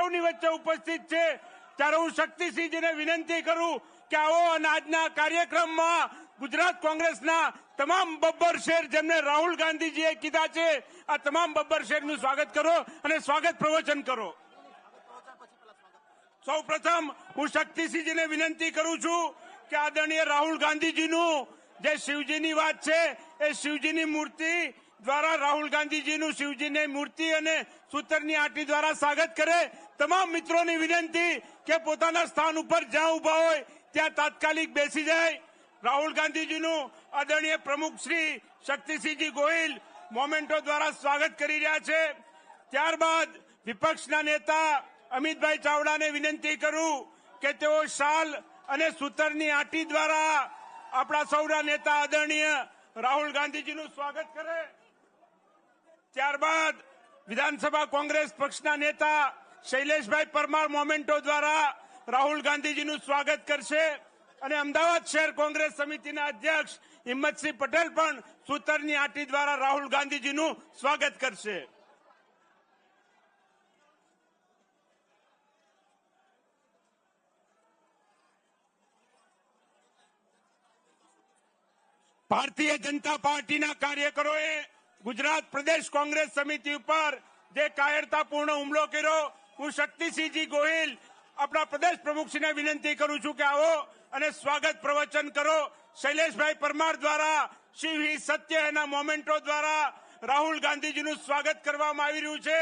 સૌની વચ્ચે ઉપસ્થિત છે ત્યારે હું શક્તિસિંહજીને વિનંતી કરું કે આવો અને આજના કાર્યક્રમમાં ગુજરાત કોંગ્રેસના તમામ બબ્બર શેર જેમને રાહુલ ગાંધીજીએ કીધા છે આ તમામ બબ્બર શેરનું સ્વાગત કરો અને સ્વાગત પ્રવચન કરો। સૌ પ્રથમ હું શક્તિસિંહજીને વિનંતી કરું છું કે આદરણીય રાહુલ ગાંધીજીનું જે શિવજીની વાત છે એ શિવજીની મૂર્તિ દ્વારા રાહુલ ગાંધીજીનું શિવજીની મૂર્તિ અને સૂતરની આંટી દ્વારા સ્વાગત કરે। તમામ મિત્રોની વિનંતી કે પોતાના સ્થાન ઉપર જ્યાં ઉભા હોય ત્યાં તાત્કાલિક બેસી જાય। રાહુલ ગાંધીજીનું આદરણીય પ્રમુખ શ્રી શક્તિસિંહજી ગોહિલ મોમેન્ટો દ્વારા સ્વાગત કરી રહ્યા છે। ત્યારબાદ વિપક્ષના નેતા અમિતભાઈ ચાવડાને વિનંતી કરું કે તેઓ શાલ અને સૂતરની આંટી દ્વારા આપણા સૌના નેતા આદરણીય રાહુલ ગાંધીજીનું સ્વાગત કરે। ત્યારબાદ વિધાનસભા કોંગ્રેસ પક્ષના નેતા શૈલેષભાઈ પરમાર મોમેન્ટો દ્વારા રાહુલ ગાંધીજીનું સ્વાગત કરશે અને અમદાવાદ શહેર કોંગ્રેસ સમિતિના અધ્યક્ષ હિંમતસિંહ પટેલ પણ સૂતરની આંટી દ્વારા રાહુલ ગાંધીજીનું સ્વાગત કરશે। ભારતીય જનતા પાર્ટીના કાર્યકરોએ ગુજરાત પ્રદેશ કોંગ્રેસ સમિતિ ઉપર જે કાયરતાપૂર્ણ હુમલો કર્યો હું શક્તિસિંહજી ગોહિલ આપણા પ્રદેશ પ્રમુખશ્રીને વિનંતી કરું છું કે આવો અને સ્વાગત પ્રવચન કરો। શૈલેષભાઈ પરમાર દ્વારા શિવ હિ સત્ય એના મોમેન્ટો દ્વારા રાહુલ ગાંધીજીનું સ્વાગત કરવામાં આવી રહ્યું છે।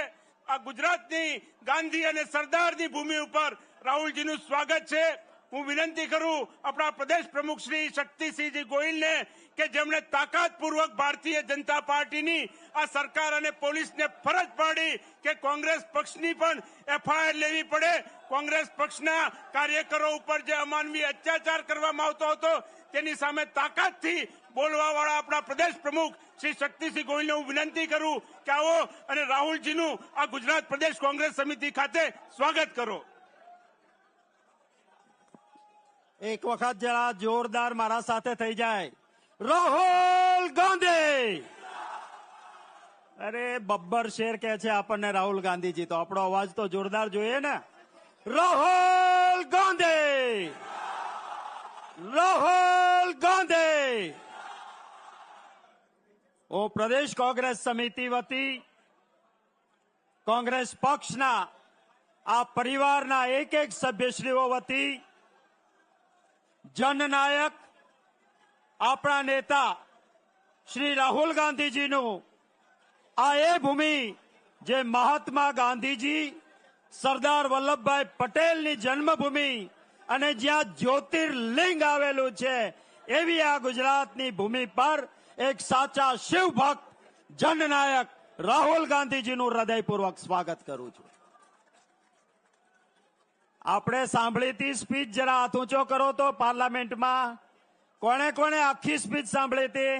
આ ગુજરાતની ગાંધી અને સરદારની ભૂમિ ઉપર રાહુલજીનું સ્વાગત છે। હું વિનંતી કરું આપણા પ્રદેશ પ્રમુખ શ્રી શક્તિસિંહજી ગોહિલને કે જેમણે તાકાતપૂર્વક ભારતીય જનતા પાર્ટીની આ સરકાર અને પોલીસને ફરજ પાડી કે કોંગ્રેસ પક્ષની પણ એફઆઈઆર લેવી પડે। કોંગ્રેસ પક્ષના કાર્યકરો ઉપર જે અમાનવીય અત્યાચાર કરવામાં આવતો હતો તેની સામે તાકાતથી બોલવાવાળા આપણા પ્રદેશ પ્રમુખ શ્રી શક્તિસિંહ ગોહિલને હું વિનંતી કરું કે આવો અને રાહુલજીનું આ ગુજરાત પ્રદેશ કોંગ્રેસ સમિતિ ખાતે સ્વાગત કરો। એક વખત જરા જોરદાર મારા સાથે થઈ જાય રાહુલ ગાંધી। અરે બબ્બર શેર કે છે આપણને રાહુલ ગાંધીજી તો આપણો અવાજ તો જોરદાર જોઈએ ને। રાહુલ ગાંધી, રાહુલ ગાંધી। હું પ્રદેશ કોંગ્રેસ સમિતિ વતી કોંગ્રેસ પક્ષના આ પરિવારના એક એક સભ્યશ્રીઓ વતી જનનાયક આપણા નેતા શ્રી રાહુલ ગાંધીજીનું આ એ ભૂમિ જે મહાત્મા ગાંધીજી સરદાર વલ્લભભાઈ પટેલની જન્મભૂમિ અને જ્યાં જ્યોતિર્લિંગ આવેલું છે એવી આ ગુજરાતની ભૂમિ પર એક સાચા શિવભક્ત જનનાયક રાહુલ ગાંધીજીનું હૃદયપૂર્વક સ્વાગત કરું છું। આપણે સાંભળી હતી સ્પીચ જરા હાથ ઊંચો કરો તો પાર્લામેન્ટમાં કોણે કોણે આખી સ્પીચ સાંભળી હતી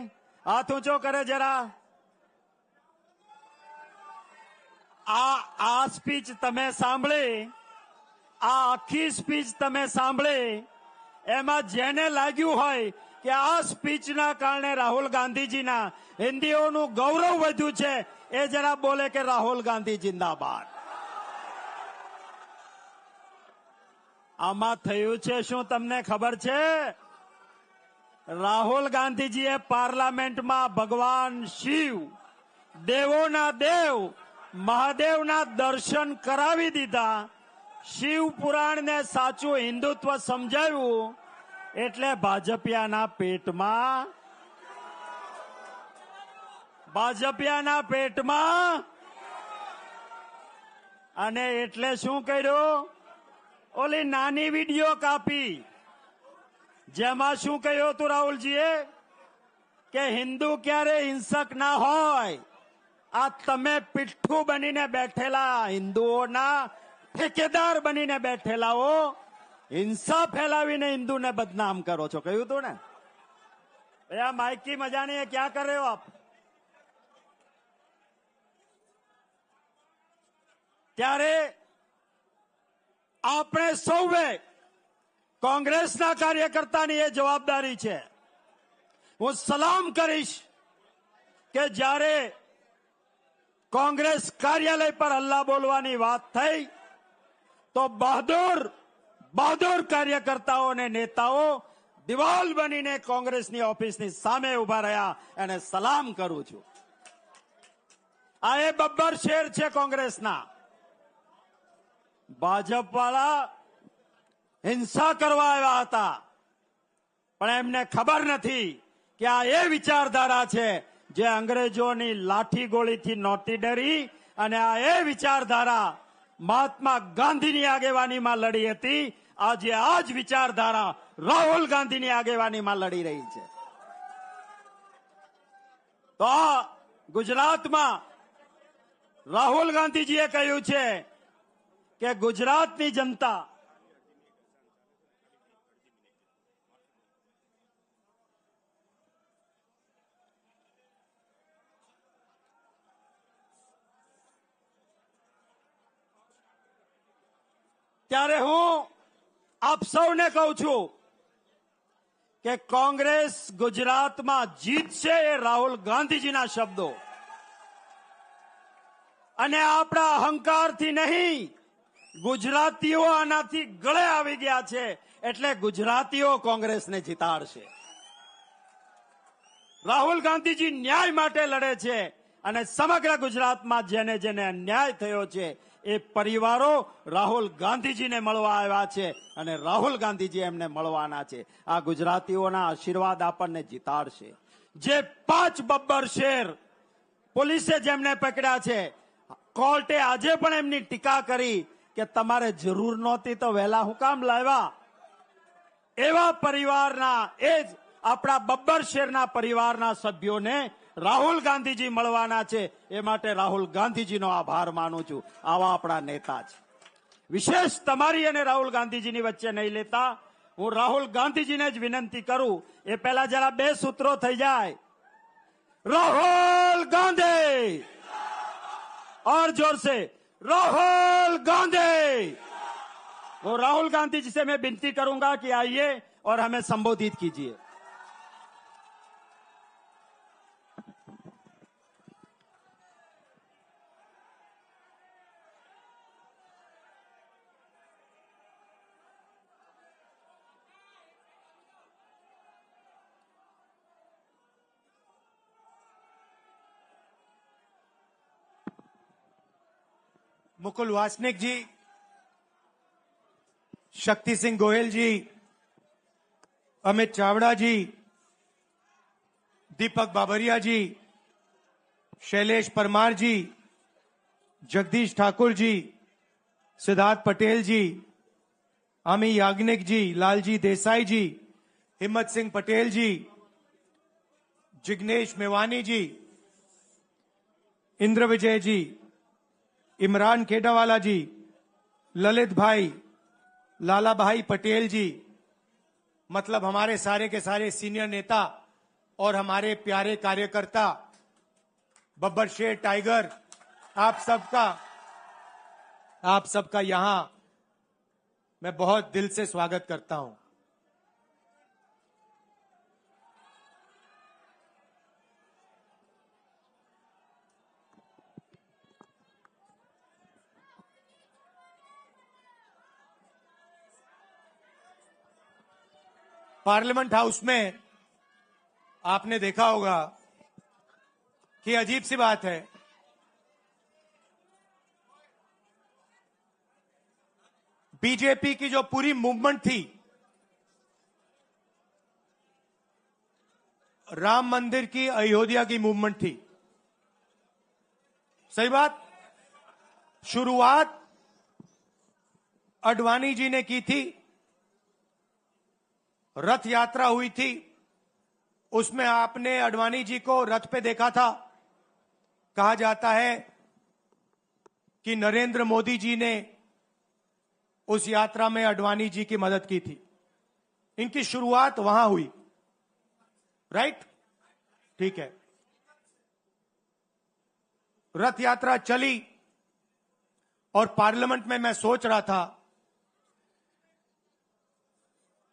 હાથ ઊંચો કરે જરા। આ સ્પીચ તમે સાંભળી આ આખી સ્પીચ તમે સાંભળી એમાં જેને લાગ્યું હોય કે આ સ્પીચના કારણે રાહુલ ગાંધીજીના હિન્દીઓનું ગૌરવ વધ્યું છે એ જરા બોલે કે રાહુલ ગાંધી જિંદાબાદ। આમાં થયું છે શું તમને ખબર છે? રાહુલ ગાંધીજીએ પાર્લામેન્ટમાં ભગવાન શિવ દેવોના દેવ મહાદેવના દર્શન કરાવી દીધા। શિવ પુરાણને સાચું હિન્દુત્વ સમજાવ્યું એટલે ભાજપિયાના પેટમાં અને એટલે શું કર્યું? ઓલી નાની વિડીયો કાપી જેમાં શું કહ્યું હતું રાહુલજીએ કે હિન્દુ ક્યારે હિંસક ના હોય। આ તમે પીઠ્ઠું બનીને બેઠેલા હિન્દુઓના ઠેકેદાર બનીને બેઠેલાઓ હિંસા ફેલાવીને હિન્દુને બદનામ કરો છો કહ્યું હતું ને। ભैया माइक की मजा नहीं है, क्या कर रहे हो आप? ત્યારે આપણે સૌએ કોંગ્રેસના કાર્યકર્તાની એ જવાબદારી છે। હું સલામ કરીશ કે જ્યારે કોંગ્રેસ કાર્યાલય પર હલ્લા બોલવાની વાત થઈ તો બહાદુર બહાદુર કાર્યકર્તાઓ અને નેતાઓ દિવાલ બનીને કોંગ્રેસની ઓફિસની સામે ઉભા રહ્યા અને સલામ કરું છું. આ એ બબ્બર શેર છે કોંગ્રેસના. ભાજપ વાળા હિંસા કરવા આવ્યા હતા, પણ એમને ખબર નથી કે આ એ વિચારધારા છે જે અંગ્રેજોની લાઠી ગોળીથી નહોતી ડરી, અને આ એ વિચારધારા મહાત્મા ગાંધીની આગેવાનીમાં લડી હતી. આજે આ જ વિચારધારા રાહુલ ગાંધીની આગેવાનીમાં લડી રહી છે. તો આ ગુજરાતમાં રાહુલ ગાંધીજીએ કહ્યું છે કે ગુજરાતની જનતા ત્યારે હું આપ સૌને કહું છું કે કોંગ્રેસ ગુજરાતમાં જીતશે એ રાહુલ ગાંધીજીના શબ્દો, અને આપણા અહંકારથી નહીં, ગુજરાતીઓ આનાથી ગળે આવી ગયા છે એટલે ગુજરાતીઓ કોંગ્રેસને જીતાડશે. રાહુલ ગાંધીજી ન્યાય માટે લડે છે, અને સમગ્ર ગુજરાતમાં જેને જેને અન્યાય થયો છે એ પરિવારો રાહુલ ગાંધીજીને મળવા આવ્યા છે, અને રાહુલ ગાંધીજી એમને મળવાના છે. આ ગુજરાતીઓના આશીર્વાદ આપણને જીતાડશે. જે 5 બબ્બર શેર પોલીસે જેમને પકડ્યા છે, કોર્ટે આજે પણ એમની ટીકા કરી કે તમારે જરૂર નહોતી તો વહેલા હું કામ લાવ્યા. એવા પરિવારના, એ જ આપણા બબ્બર શેરના પરિવારના સભ્યોને રાહુલ ગાંધીજી મળવાના છે. એ માટે રાહુલ ગાંધીજીનો આભાર માનું છું. આવા આપણા નેતા છે. વિશેષ તમારી અને રાહુલ ગાંધીજીની વચ્ચે નહીં લેતા, હું રાહુલ ગાંધીજીને જ વિનંતી કરું. એ પહેલા જરા 2 સૂત્રો થઈ જાય. राहुल गांधी, और जोर से राहुल गांधी. वो राहुल गांधी जी से मैं विनती करूंगा कि आइए और हमें संबोधित कीजिए. मुकुल वासनिक जी, शक्ति सिंह गोयल जी, अमित चावड़ा जी, दीपक बाबरिया जी, शैलेश परमार जी, जगदीश ठाकुर जी, सिद्धार्थ पटेल जी, आमी याग्निक जी, लालजी देसाई जी, हिम्मत सिंह पटेल जी, जिग्नेश मेवानी जी, इंद्र विजय जी, इमरान खेडावाला जी, ललित भाई, लाला भाई पटेल जी, मतलब हमारे सारे के सारे सीनियर नेता और हमारे प्यारे कार्यकर्ता, बब्बर शेर टाइगर, आप सबका यहां मैं बहुत दिल से स्वागत करता हूं. पार्लियामेंट हाउस में आपने देखा होगा कि अजीब सी बात है, बीजेपी की जो पूरी मूवमेंट थी, राम मंदिर की, अयोध्या की मूवमेंट थी. सही बात. शुरुआत अडवाणी जी ने की थी, रथ यात्रा हुई थी, उसमें आपने अडवाणी जी को रथ पे देखा था. कहा जाता है कि नरेंद्र मोदी जी ने उस यात्रा में अडवाणी जी की मदद की थी. इनकी शुरुआत वहां हुई. राइट, ठीक है. रथ यात्रा चली और पार्लियामेंट में मैं सोच रहा था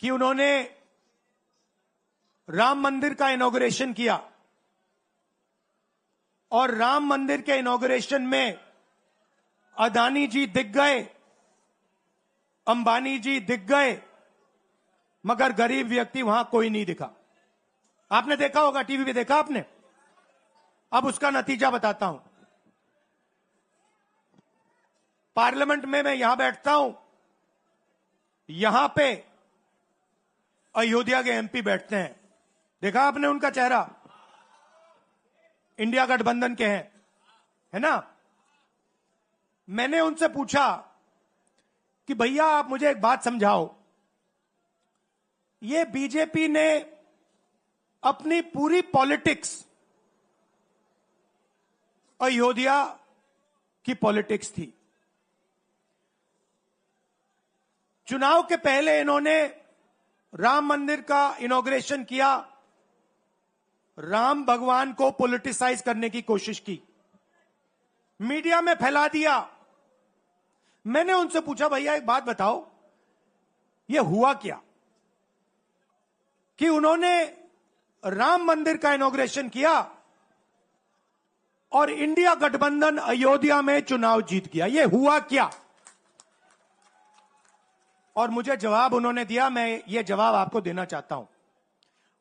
कि उन्होंने राम मंदिर का इनॉग्रेशन किया और राम मंदिर के इनॉग्रेशन में अडानी जी दिख गए अंबानी जी दिख गए, मगर गरीब व्यक्ति वहां कोई नहीं दिखा। आपने देखा होगा, टीवी पे देखा आपने। अब उसका नतीजा बताता हूं। पार्लियामेंट में मैं यहां बैठता हूं, यहां पे अयोध्या के एमपी बैठते हैं। देखा आपने उनका चेहरा, इंडिया गठबंधन के हैं, है ना। मैंने उनसे पूछा कि भैया आप मुझे एक बात समझाओ, ये बीजेपी ने अपनी पूरी पॉलिटिक्स अयोध्या की पॉलिटिक्स थी। चुनाव के पहले इन्होंने राम मंदिर का इनॉग्रेशन किया, राम भगवान को पॉलिटिसाइज करने की कोशिश की, मीडिया में फैला दिया। मैंने उनसे पूछा भैया एक बात बताओ, यह हुआ क्या कि उन्होंने राम मंदिर का इनॉग्रेशन किया और इंडिया गठबंधन अयोध्या में चुनाव जीत गया, यह हुआ क्या। और मुझे जवाब उन्होंने दिया, मैं यह जवाब आपको देना चाहता हूं।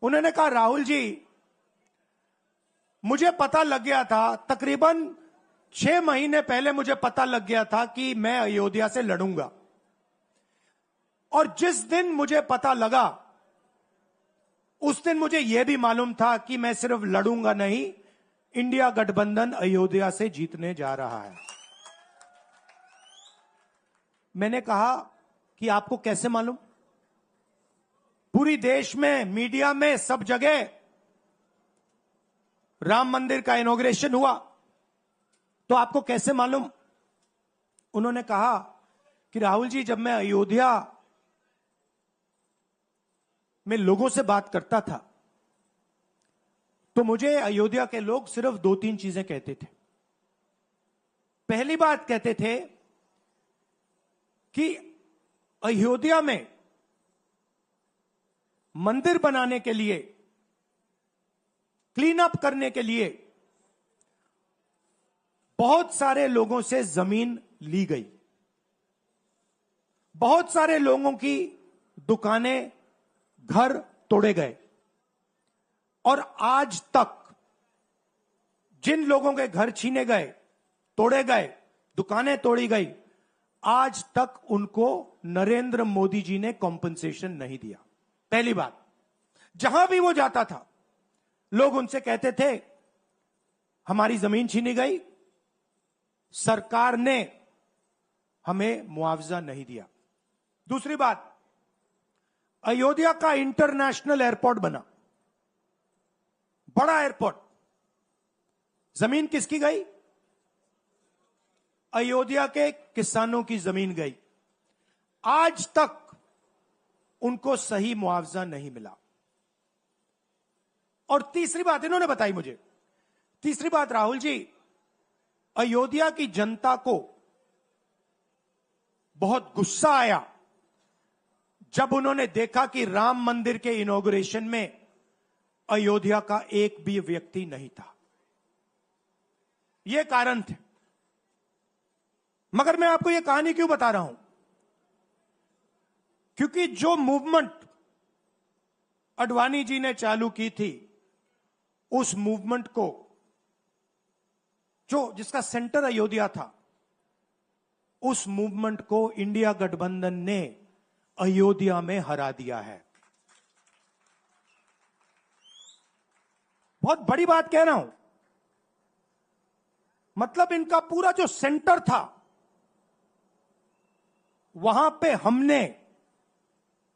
उन्होंने कहा राहुल जी, मुझे पता लग गया था, तकरीबन 6 महीने पहले मुझे पता लग गया था कि मैं अयोध्या से लड़ूंगा, और जिस दिन मुझे पता लगा उस दिन मुझे यह भी मालूम था कि मैं सिर्फ लड़ूंगा नहीं, इंडिया गठबंधन अयोध्या से जीतने जा रहा है। मैंने कहा कि आपको कैसे मालूम? पूरी देश में, मीडिया में, सब जगह राम मंदिर का इनॉग्रेशन हुआ, तो आपको कैसे मालूम? उन्होंने कहा कि राहुल जी, जब मैं अयोध्या में लोगों से बात करता था तो मुझे अयोध्या के लोग सिर्फ 2-3 चीजें कहते थे। पहली बात कहते थे कि अयोध्या में मंदिर बनाने के लिए, क्लीन अप करने के लिए बहुत सारे लोगों से जमीन ली गई, बहुत सारे लोगों की दुकानें, घर तोड़े गए, और आज तक जिन लोगों के घर छीने गए, तोड़े गए, दुकानें तोड़ी गई, आज तक उनको नरेंद्र मोदी जी ने कॉम्पनसेशन नहीं दिया। पहली बात, जहां भी वो जाता था लोग उनसे कहते थे हमारी जमीन छीनी गई, सरकार ने हमें मुआवजा नहीं दिया। दूसरी बात, अयोध्या का इंटरनेशनल एयरपोर्ट बना, बड़ा एयरपोर्ट, जमीन किसकी गई? अयोध्या के किसानों की जमीन गई। आज तक उनको सही मुआवजा नहीं मिला। और तीसरी बात इन्होंने बताई मुझे, तीसरी बात, राहुल जी, अयोध्या की जनता को बहुत गुस्सा आया जब उन्होंने देखा कि राम मंदिर के इनॉग्रेशन में अयोध्या का एक भी व्यक्ति नहीं था। यह कारण थे। मगर मैं आपको यह कहानी क्यों बता रहा हूं? क्योंकि जो मूवमेंट अडवाणी जी ने चालू की थी, उस मूवमेंट को, जिसका सेंटर अयोध्या था, उस मूवमेंट को इंडिया गठबंधन ने अयोध्या में हरा दिया है। बहुत बड़ी बात कह रहा हूं। मतलब इनका पूरा जो सेंटर था, वहां पे हमने,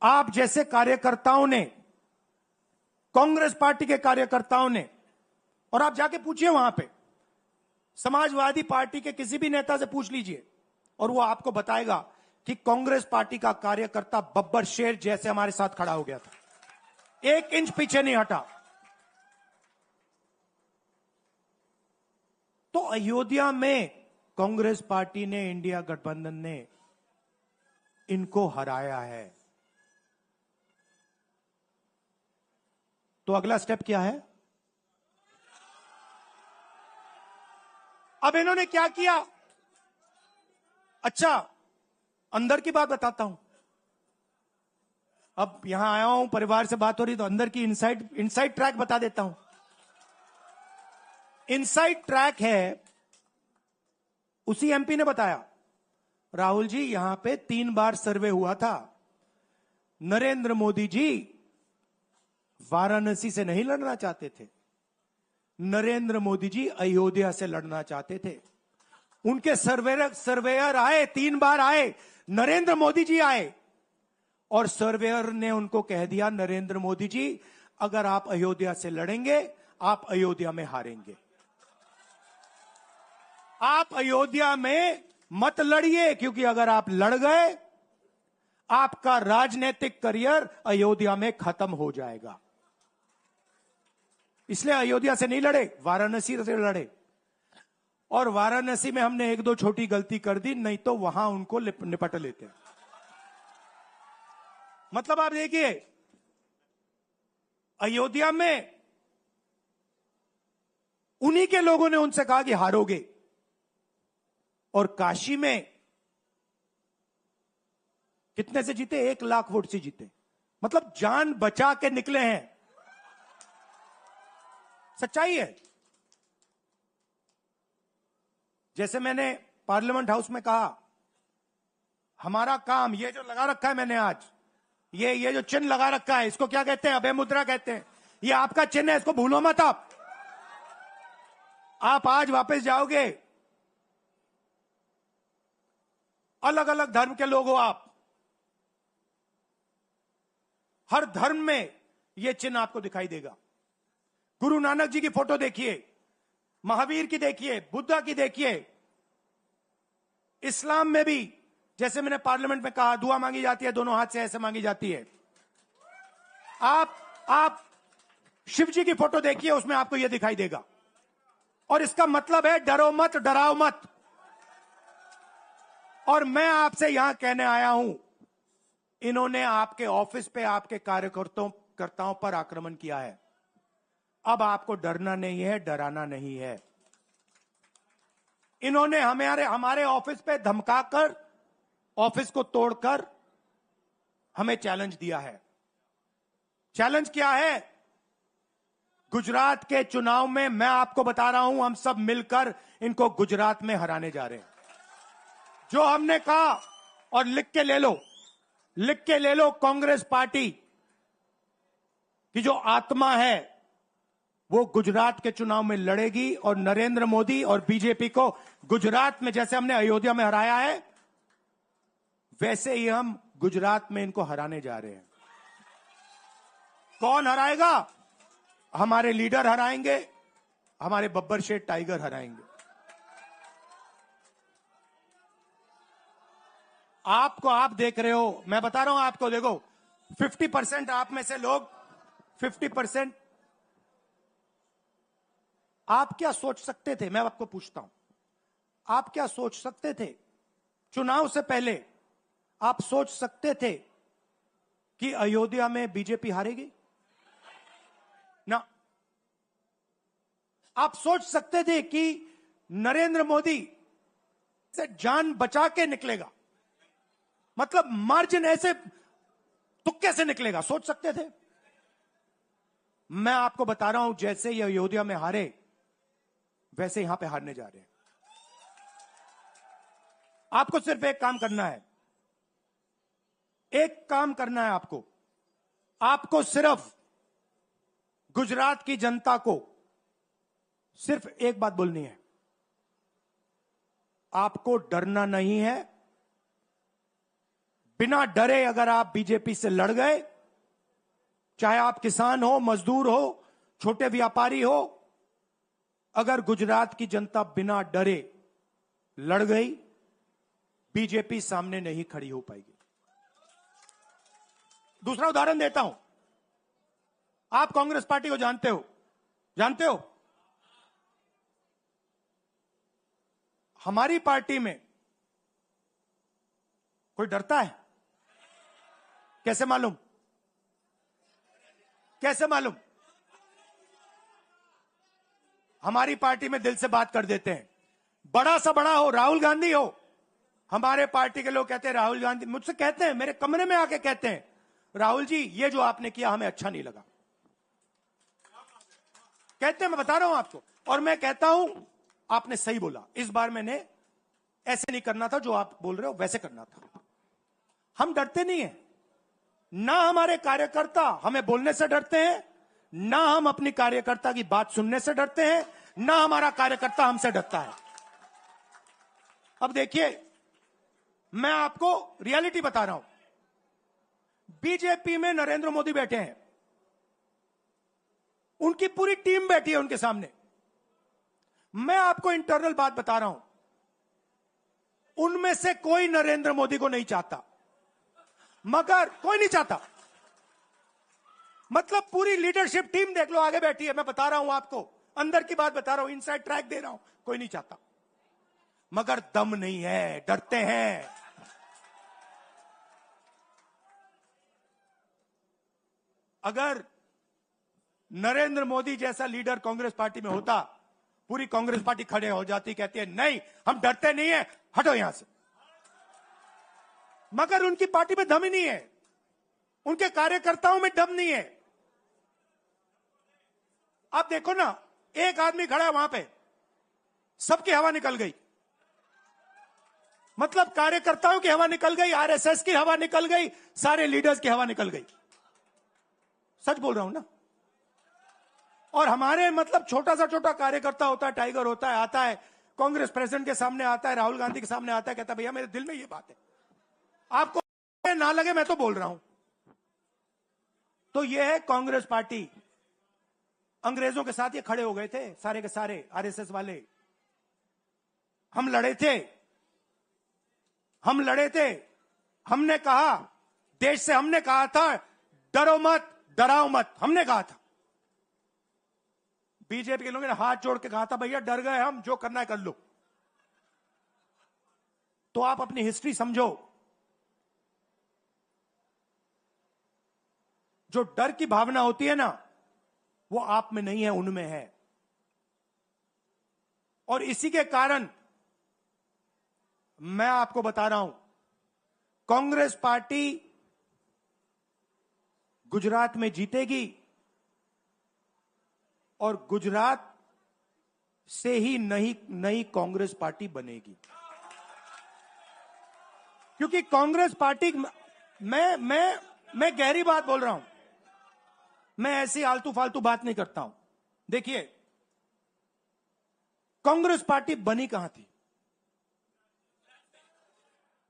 आप जैसे कार्यकर्ताओं ने, कांग्रेस पार्टी के कार्यकर्ताओं ने, और आप जाके पूछिए वहां पे, समाजवादी पार्टी के किसी भी नेता से पूछ लीजिए और वो आपको बताएगा कि कांग्रेस पार्टी का कार्यकर्ता बब्बर शेर जैसे हमारे साथ खड़ा हो गया था, 1 इंच पीछे नहीं हटा। तो अयोध्या में कांग्रेस पार्टी ने, इंडिया गठबंधन ने इनको हराया है। तो अगला स्टेप क्या है? अब इन्होंने क्या किया? अच्छा, अंदर की बात बताता हूं। अब यहां आया हूं, परिवार से बात हो रही, तो अंदर की इनसाइड ट्रैक बता देता हूं। इनसाइड ट्रैक है, उसी एमपी ने बताया, राहुल जी यहां पे 3 बार सर्वे हुआ था, नरेंद्र मोदी जी वाराणसी से नहीं लड़ना चाहते थे, नरेंद्र मोदी जी अयोध्या से लड़ना चाहते थे। उनके सर्वेयर आए, 3 बार आए, नरेंद्र मोदी जी आए, और सर्वेयर ने उनको कह दिया, नरेंद्र मोदी जी अगर आप अयोध्या से लड़ेंगे, आप अयोध्या में हारेंगे, आप अयोध्या में मत लड़िए, क्योंकि अगर आप लड़ गए, आपका राजनीतिक करियर अयोध्या में खत्म हो जाएगा। इसलिए अयोध्या से नहीं लड़े, वाराणसी से लड़े। और वाराणसी में हमने 1-2 छोटी गलती कर दी, नहीं तो वहां उनको निपट लेते। मतलब आप देखिए, अयोध्या में उन्हीं के लोगों ने उनसे कहा कि हारोगे, और काशी में कितने से जीते? 1 लाख वोट से जीते। मतलब जान बचा के निकले हैं। सच्चाई है। जैसे मैंने पार्लियामेंट हाउस में कहा, हमारा काम, ये जो लगा रखा है मैंने आज, ये जो चिन्ह लगा रखा है, इसको क्या कहते हैं? अभय मुद्रा कहते हैं। ये आपका चिन्ह है, इसको भूलो मत। आप आज वापस जाओगे, अलग अलग धर्म के लोग हो आप, हर धर्म में यह चिन्ह आपको दिखाई देगा। गुरु नानक जी की फोटो देखिए, महावीर की देखिए, बुद्धा की देखिए। इस्लाम में भी, जैसे मैंने पार्लियामेंट में कहा, दुआ मांगी जाती है, दोनों हाथ से ऐसे मांगी जाती है। आप शिव जी की फोटो देखिए, उसमें आपको यह दिखाई देगा। और इसका मतलब है डरो मत, डराओ मत। और मैं आपसे यहां कहने आया हूं, इन्होंने आपके ऑफिस पे आपके कार्यकर्ताओं पर आक्रमण किया है। अब आपको डरना नहीं है, डराना नहीं है। इन्होंने हमारे ऑफिस पे धमकाकर, ऑफिस को तोड़कर हमें चैलेंज दिया है। चैलेंज क्या है? गुजरात के चुनाव में मैं आपको बता रहा हूं, हम सब मिलकर इनको गुजरात में हराने जा रहे हैं। जो हमने कहा, और लिख के ले लो, कांग्रेस पार्टी की जो आत्मा है वो गुजरात के चुनाव में लड़ेगी, और नरेंद्र मोदी और बीजेपी को गुजरात में, जैसे हमने अयोध्या में हराया है, वैसे ही हम गुजरात में इनको हराने जा रहे हैं। कौन हराएगा? हमारे लीडर हराएंगे, हमारे बब्बर शेठ टाइगर हराएंगे। आप देख रहे हो, मैं बता रहा हूं आपको, देखो 50% आप में से लोग, 50% आप क्या सोच सकते थे? मैं आपको पूछता हूं, आप क्या सोच सकते थे? चुनाव से पहले आप सोच सकते थे कि अयोध्या में बीजेपी हारेगी? ना। आप सोच सकते थे कि नरेंद्र मोदी से जान बचा के निकलेगा? मतलब मार्जिन ऐसे तुक्के से निकलेगा, सोच सकते थे? मैं आपको बता रहा हूं, जैसे ये अयोध्या में हारे, वैसे यहां पे हारने जा रहे हैं। आपको सिर्फ एक काम करना है, एक काम करना है आपको। आपको सिर्फ गुजरात की जनता को सिर्फ एक बात बोलनी है, आपको डरना नहीं है। बिना डरे अगर आप बीजेपी से लड़ गए, चाहे आप किसान हो, मजदूर हो, छोटे व्यापारी हो, अगर गुजरात की जनता बिना डरे लड़ गई, बीजेपी सामने नहीं खड़ी हो पाएगी। दूसरा उदाहरण देता हूं। आप कांग्रेस पार्टी को जानते हो? हमारी पार्टी में कोई डरता है? कैसे मालूम? हमारी पार्टी में दिल से बात कर देते हैं। बड़ा सा बड़ा हो, राहुल गांधी हो, हमारे पार्टी के लोग कहते हैं राहुल गांधी, मुझसे कहते हैं, मेरे कमरे में आके कहते हैं, राहुल जी ये जो आपने किया हमें अच्छा नहीं लगा। कहते हैं, मैं बता रहा हूं आपको, और मैं कहता हूं आपने सही बोला, इस बार मैंने ऐसे नहीं करना था, जो आप बोल रहे हो वैसे करना था। हम डरते नहीं है, ना हमारे कार्यकर्ता हमें बोलने से डरते हैं, ना हम अपनी कार्यकर्ता की बात सुनने से डरते हैं, ना हमारा कार्यकर्ता हमसे डरता है। अब देखिए, मैं आपको रियलिटी बता रहा हूं। बीजेपी में नरेंद्र मोदी बैठे हैं, उनकी पूरी टीम बैठी है उनके सामने। मैं आपको इंटरनल बात बता रहा हूं, उनमें से कोई नरेंद्र मोदी को नहीं चाहता, मगर कोई नहीं चाहता, मतलब पूरी लीडरशिप टीम देख लो आगे बैठी है। मैं बता रहा हूं आपको, अंदर की बात बता रहा हूं, इनसाइड ट्रैक दे रहा हूं, कोई नहीं चाहता, मगर दम नहीं है, डरते हैं। अगर नरेंद्र मोदी जैसा लीडर कांग्रेस पार्टी में होता, पूरी कांग्रेस पार्टी खड़े हो जाती, कहती है नहीं हम डरते नहीं है, हटो यहां से। मगर उनकी पार्टी में दम ही नहीं है, उनके कार्यकर्ताओं में दम नहीं है। आप देखो ना, एक आदमी खड़ा है वहां पे, सबकी हवा निकल गई, मतलब कार्यकर्ताओं की हवा निकल गई, आरएसएस की हवा निकल गई, सारे लीडर्स की हवा निकल गई। सच बोल रहा हूं ना। और हमारे मतलब छोटा कार्यकर्ता होता है, टाइगर होता है, आता है कांग्रेस प्रेसिडेंट के सामने, आता है राहुल गांधी के सामने, आता है, कहता है भैया मेरे दिल में ये बात है, आपको ना लगे मैं तो बोल रहा हूं। तो ये है कांग्रेस पार्टी। अंग्रेजों के साथ ये खड़े हो गए थे सारे के सारे आरएसएस वाले। हम लड़े थे, हमने कहा, देश से हमने कहा था डरो मत, डराओ मत, हमने कहा था। बीजेपी के लोगों ने हाथ जोड़ के कहा था भैया डर गए हम, जो करना है कर लो। तो आप अपनी हिस्ट्री समझो, जो डर की भावना होती है ना, वो आप में नहीं है, उनमें है। और इसी के कारण मैं आपको बता रहा हूं, कांग्रेस पार्टी गुजरात में जीतेगी और गुजरात से ही नई कांग्रेस पार्टी बनेगी। क्योंकि कांग्रेस पार्टी, मैं गहरी बात बोल रहा हूं, मैं ऐसी आलतू फालतू बात नहीं करता हूं। देखिए, कांग्रेस पार्टी बनी कहां थी,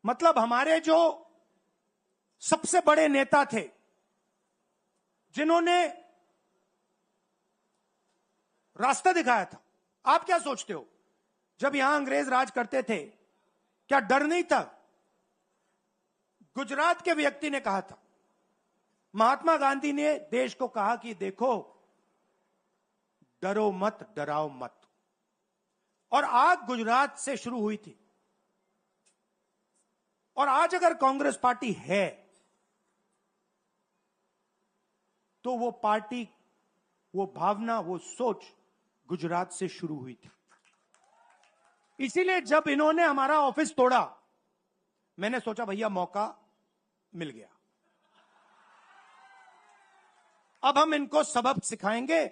मतलब हमारे जो सबसे बड़े नेता थे, जिन्होंने रास्ता दिखाया था। आप क्या सोचते हो, जब यहां अंग्रेज राज करते थे, क्या डर नहीं था? गुजरात के व्यक्ति ने कहा था, महात्मा गांधी ने देश को कहा कि देखो डरो मत, डराओ मत। और आग गुजरात से शुरू हुई थी। और आज अगर कांग्रेस पार्टी है, तो वो पार्टी, वो भावना, वो सोच गुजरात से शुरू हुई थी। इसीलिए जब इन्होंने हमारा ऑफिस तोड़ा, मैंने सोचा भैया मौका मिल गया, अब हम इनको सबक सिखाएंगे।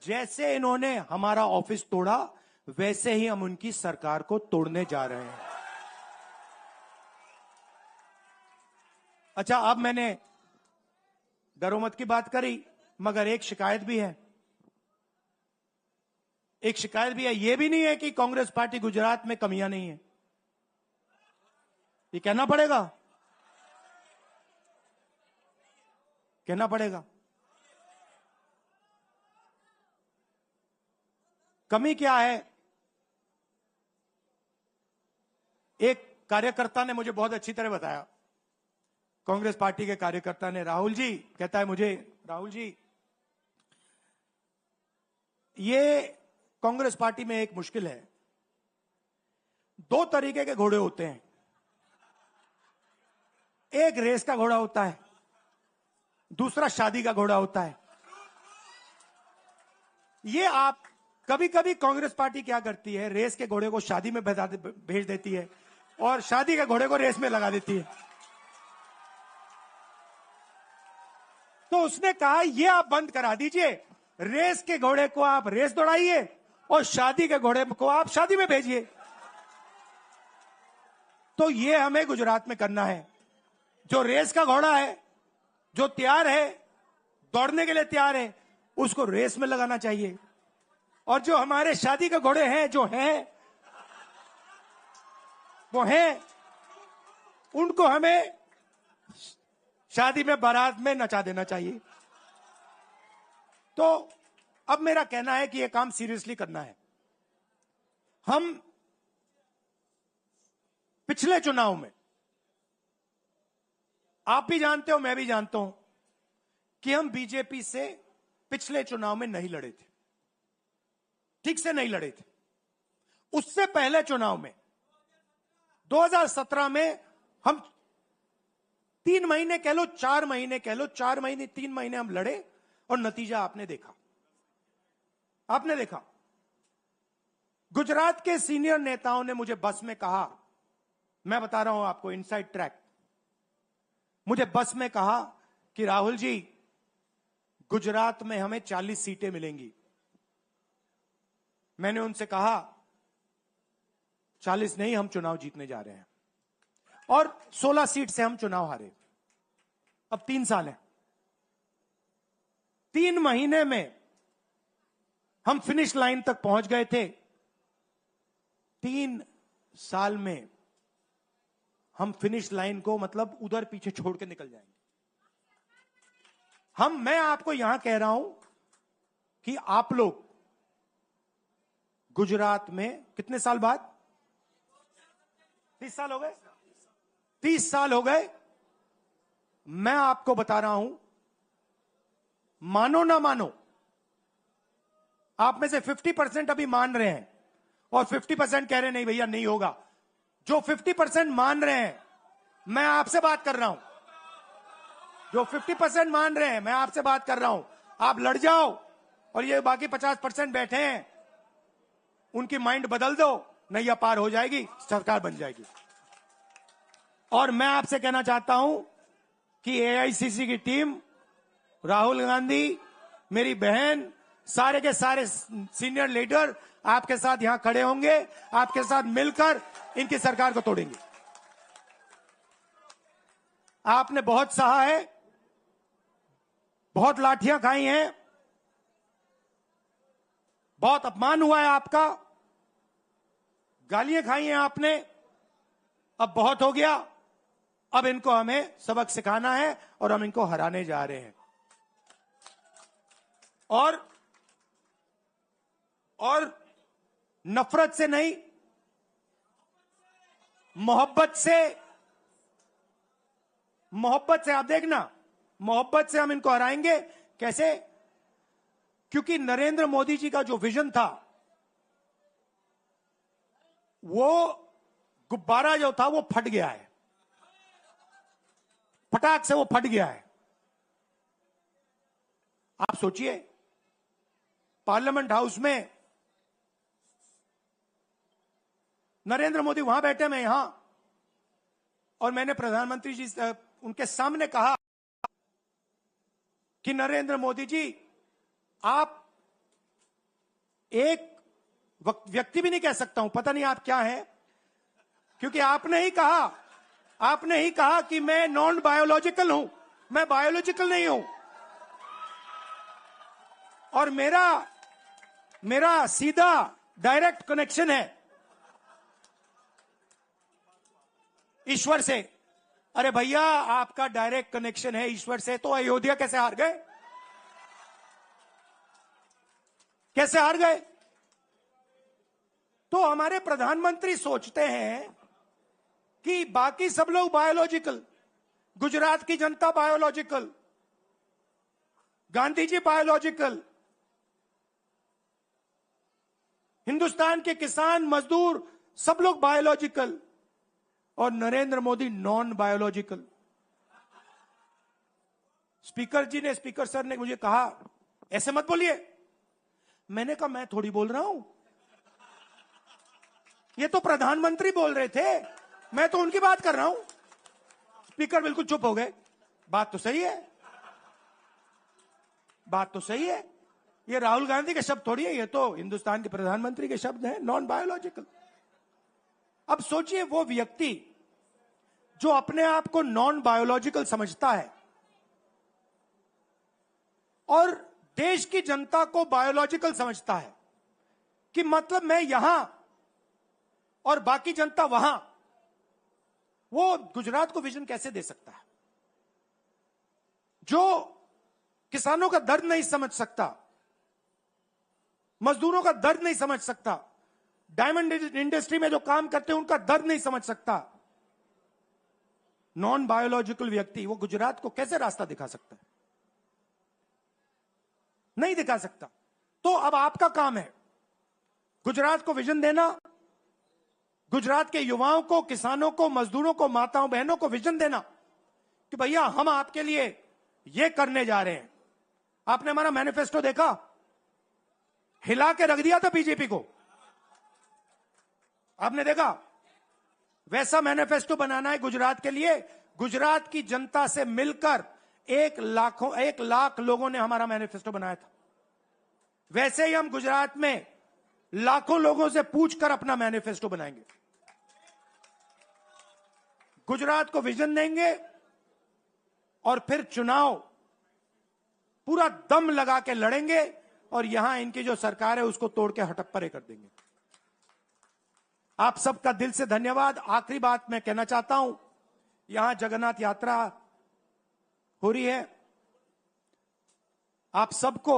जैसे इन्होंने हमारा ऑफिस तोड़ा, वैसे ही हम उनकी सरकार को तोड़ने जा रहे हैं। अच्छा, अब मैंने डरो मत की बात करी, मगर एक शिकायत भी है, यह भी नहीं है कि कांग्रेस पार्टी गुजरात में कमियां नहीं है, ये कहना पड़ेगा। कमी क्या है? एक कार्यकर्ता ने मुझे बहुत अच्छी तरह बताया, कांग्रेस पार्टी के कार्यकर्ता ने, राहुल जी, कहता है मुझे, राहुल जी ये कांग्रेस पार्टी में एक मुश्किल है, दो तरीके के घोड़े होते हैं, एक रेस का घोड़ा होता है, दूसरा शादी का घोड़ा होता है। ये आप कभी कभी कांग्रेस पार्टी क्या करती है, रेस के घोड़े को शादी में भेज देती है, और शादी के घोड़े को रेस में लगा देती है। तो उसने कहा ये आप बंद करा दीजिए, रेस के घोड़े को आप रेस दौड़ाइए और शादी के घोड़े को आप शादी में भेजिए। तो ये हमें गुजरात में करना है। जो रेस का घोड़ा है, जो तैयार है, दौड़ने के लिए तैयार है, उसको रेस में लगाना चाहिए। और जो हमारे शादी के घोड़े हैं, जो हैं वो हैं, उनको हमें शादी में बारात में नचा देना चाहिए। तो अब मेरा कहना है कि यह काम सीरियसली करना है। हम पिछले चुनाव में, आप भी जानते हो, मैं भी जानता हूं कि हम बीजेपी से पिछले चुनाव में नहीं लड़े थे, ठीक से नहीं लड़े थे। उससे पहले चुनाव में 2017 में हम 3 महीने कह लो, 4 महीने कह लो, 4 महीने 3 महीने हम लड़े और नतीजा आपने देखा। आपने देखा, गुजरात के सीनियर नेताओं ने मुझे बस में कहा, मैं बता रहा हूं आपको इनसाइड ट्रैक, मुझे बस में कहा कि राहुल जी, गुजरात में हमें 40 सीटें मिलेंगी। मैंने उनसे कहा 40 नहीं, हम चुनाव जीतने जा रहे हैं। और 16 सीट से हम चुनाव हारे। अब 3 साल है, 3 महीने में हम फिनिश लाइन तक पहुंच गए थे। 3 साल में हम फिनिश लाइन को मतलब उधर पीछे छोड़ के निकल जाएंगे। मैं आपको यहां कह रहा हूं कि आप लोग गुजरात में कितने साल बाद, 30 साल हो गए, 30 साल हो गए, मैं आपको बता रहा हूं, मानो ना मानो, आप में से 50% अभी मान रहे हैं और 50% कह रहे हैं नहीं भैया नहीं होगा। जो 50% मान रहे हैं, मैं आपसे बात कर रहा हूं, जो 50% मान रहे हैं, मैं आपसे बात कर रहा हूं, आप लड़ जाओ और ये बाकी 50% बैठे हैं, उनकी माइंड बदल दो, नैया पार हो जाएगी, सरकार बन जाएगी। और मैं आपसे कहना चाहता हूं कि एआईसीसी की टीम, राहुल गांधी, मेरी बहन, सारे के सारे सीनियर लीडर आपके साथ यहां खड़े होंगे, आपके साथ मिलकर इनकी सरकार को तोड़ेंगे। आपने बहुत सहा है, बहुत लाठियां खाई हैं, बहुत अपमान हुआ है आपका, गालियां खाई हैं आपने, अब बहुत हो गया। अब इनको हमें सबक सिखाना है और हम इनको हराने जा रहे हैं। और नफरत से नहीं, मोहब्बत से आप देखना, मोहब्बत से हम इनको हराएंगे। कैसे? क्योंकि नरेंद्र मोदी जी का जो विजन था, वो गुब्बारा जो था वो फट गया है, फटाक से वो फट गया है। आप सोचिए, पार्लियामेंट हाउस में नरेंद्र मोदी वहां बैठे, मैं यहां, और मैंने प्रधानमंत्री जी से उनके सामने कहा कि नरेंद्र मोदी जी, आप एक व्यक्ति भी नहीं कह सकता हूं, पता नहीं आप क्या हैं, क्योंकि आपने ही कहा कि मैं नॉन बायोलॉजिकल हूं, मैं बायोलॉजिकल नहीं हूं, और मेरा सीधा डायरेक्ट कनेक्शन है ईश्वर से। अरे भैया, आपका डायरेक्ट कनेक्शन है ईश्वर से, तो अयोध्या कैसे हार गए? कैसे हार गए? तो हमारे प्रधानमंत्री सोचते हैं कि बाकी सब लोग बायोलॉजिकल, गुजरात की जनता बायोलॉजिकल, गांधी जी बायोलॉजिकल, हिंदुस्तान के किसान मजदूर सब लोग बायोलॉजिकल, और Narendra Modi non biological. Speaker sir ने मुझे कहा ऐसे मत बोलिए। मैंने कहा मैं थोड़ी बोल रहा हूं, ये तो प्रधानमंत्री बोल रहे थे मैं तो उनकी बात कर रहा हूं। स्पीकर बिल्कुल चुप हो गए। बात तो सही है, बात तो सही है। ये राहुल गांधी के शब्द थोड़ी है, ये तो हिंदुस्तान के प्रधानमंत्री के शब्द हैं, नॉन बायोलॉजिकल। अब सोचिए वो व्यक्ति जो अपने आप को नॉन बायोलॉजिकल समझता है और देश की जनता को बायोलॉजिकल समझता है, कि मतलब मैं यहां और बाकी जनता वहां, वो गुजरात को विजन कैसे दे सकता है? जो किसानों का दर्द नहीं समझ सकता, मजदूरों का दर्द नहीं समझ सकता, डायमंड इंडस्ट्री में जो काम करते हैं उनका दर्द नहीं समझ सकता, नॉन बायोलॉजिकल व्यक्ति वो गुजरात को कैसे रास्ता दिखा सकता है? नहीं दिखा सकता। तो अब आपका काम है गुजरात को विजन देना, गुजरात के युवाओं को, किसानों को, मजदूरों को, माताओं बहनों को विजन देना कि भैया हम आपके लिए ये करने जा रहे हैं। आपने हमारा मैनिफेस्टो देखा? हिला के रख दिया था बीजेपी को। आपने देखा? वैसा मैनिफेस्टो बनाना है गुजरात के लिए। गुजरात की जनता से मिलकर 1 लाख लोगों ने हमारा मैनिफेस्टो बनाया था। वैसे ही हम गुजरात में लाखों लोगों से पूछकर अपना मैनिफेस्टो बनाएंगे। गुजरात को विजन देंगे और फिर चुनाव पूरा दम लगा के लड़ेंगे और यहां इनकी जो सरकार है उसको तोड़ के हटप्परे कर देंगे। आप सबका दिल से धन्यवाद। आखिरी बात मैं कहना चाहता हूं, यहां जगन्नाथ यात्रा हो रही है। आप सबको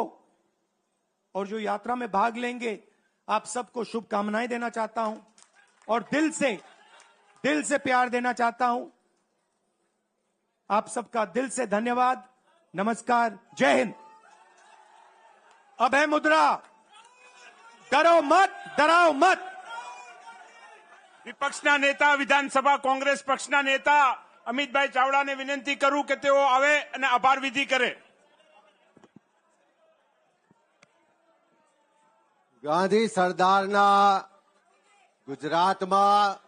और जो यात्रा में भाग लेंगे आप सबको शुभकामनाएं देना चाहता हूं और दिल से प्यार देना चाहता हूं। आप सबका दिल से धन्यवाद। नमस्कार, जय हिंद। अब है मुद्रा, डरो मत, डराओ मत। વિપક્ષના નેતા વિધાનસભા કોંગ્રેસ પક્ષના નેતા અમિતભાઈ ચાવડાને વિનંતી કરું કે તેઓ આવે અને આભાર વિધિ કરે। ગાંધી સરદારના ગુજરાતમાં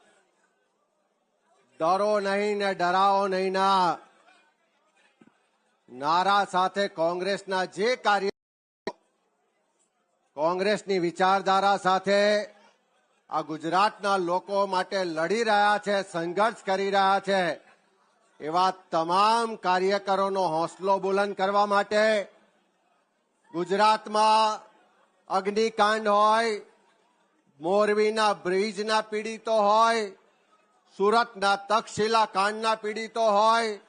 ડરો નહીં ને ડરાઓ નહીં ના નારા સાથે કોંગ્રેસના જે કાર્ય, કોંગ્રેસની વિચારધારા સાથે આ ગુજરાતના લોકો માટે લડી રહ્યા છે, સંઘર્ષ કરી રહ્યા છે, એવા તમામ કાર્યકરોનો હોંસલો બુલંદ કરવા માટે ગુજરાતમાં અગ્નિકાંડ હોય, મોરબીના બ્રિજના પીડિતો હોય, સુરતના તક્ષશિલા કાંડના પીડિતો હોય,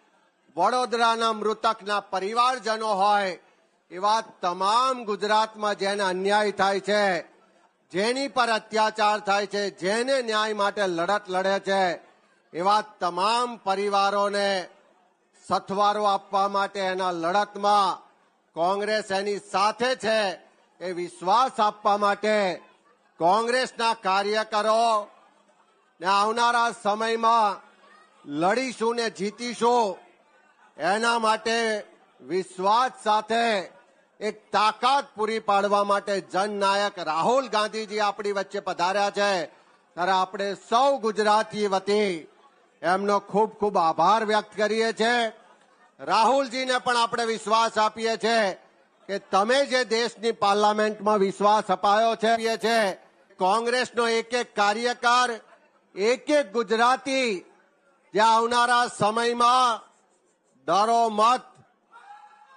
વડોદરાના મૃતકના પરિવારજનો હોય, એવા તમામ ગુજરાતમાં જેને અન્યાય થાય છે, જેની પર અત્યાચાર થાય છે, જેને ન્યાય માટે લડત લડે છે, એવા તમામ પરિવારોને સથવારો આપવા માટે એના લડતમાં કોંગ્રેસ એની સાથે છે એ વિશ્વાસ આપવા માટે કોંગ્રેસના કાર્યકરો ને આવનારા સમયમાં લડીશું ને જીતીશું એના માટે વિશ્વાસ સાથે એક તાકાત પૂરી પાડવા માટે જનનાયક રાહુલ ગાંધીજી આપણી વચ્ચે પધાર્યા છે ત્યારે આપણે સૌ ગુજરાતી વતી એમનો ખૂબ ખૂબ આભાર વ્યક્ત કરીએ છીએ। રાહુલજીને પણ આપણે વિશ્વાસ આપીએ છીએ કે તમે જે દેશની પાર્લામેન્ટમાં વિશ્વાસ અપાયો છે, કોંગ્રેસનો એક એક કાર્યકર, એક એક ગુજરાતી જે આવનારા સમયમાં ડરો મત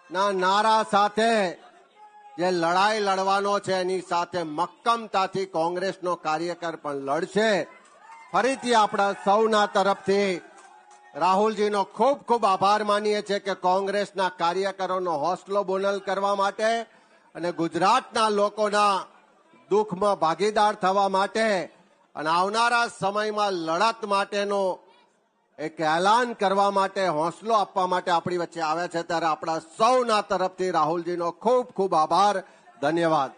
ના નારા સાથે જે લડાઈ લડવાનો છે એની સાથે મક્કમતાથી કોંગ્રેસનો કાર્યકર પણ લડશે। ફરીથી આપણા સૌના તરફથી રાહુલજીનો ખૂબ ખૂબ આભાર માનીએ છીએ કે કોંગ્રેસના કાર્યકરોનો હોંસલો બુલંદ કરવા માટે અને ગુજરાતના લોકોના દુઃખમાં ભાગીદાર થવા માટે અને આવનારા સમયમાં લડત માટેનો એક એલાન કરવા માટે, હોંસલો આપવા માટે આપણી વચ્ચે આવ્યા છે ત્યારે આપણા સૌના તરફથી રાહુલજીનો ખૂબ ખૂબ આભાર, ધન્યવાદ।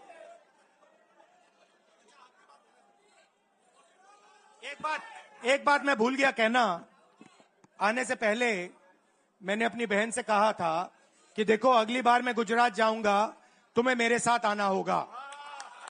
एक बात मैं भूल गया कहना, आने से पहले मैंने अपनी बहन से कहा था कि देखो अगली बार मैं गुजरात जाऊंगा तुम्हें मेरे साथ आना होगा।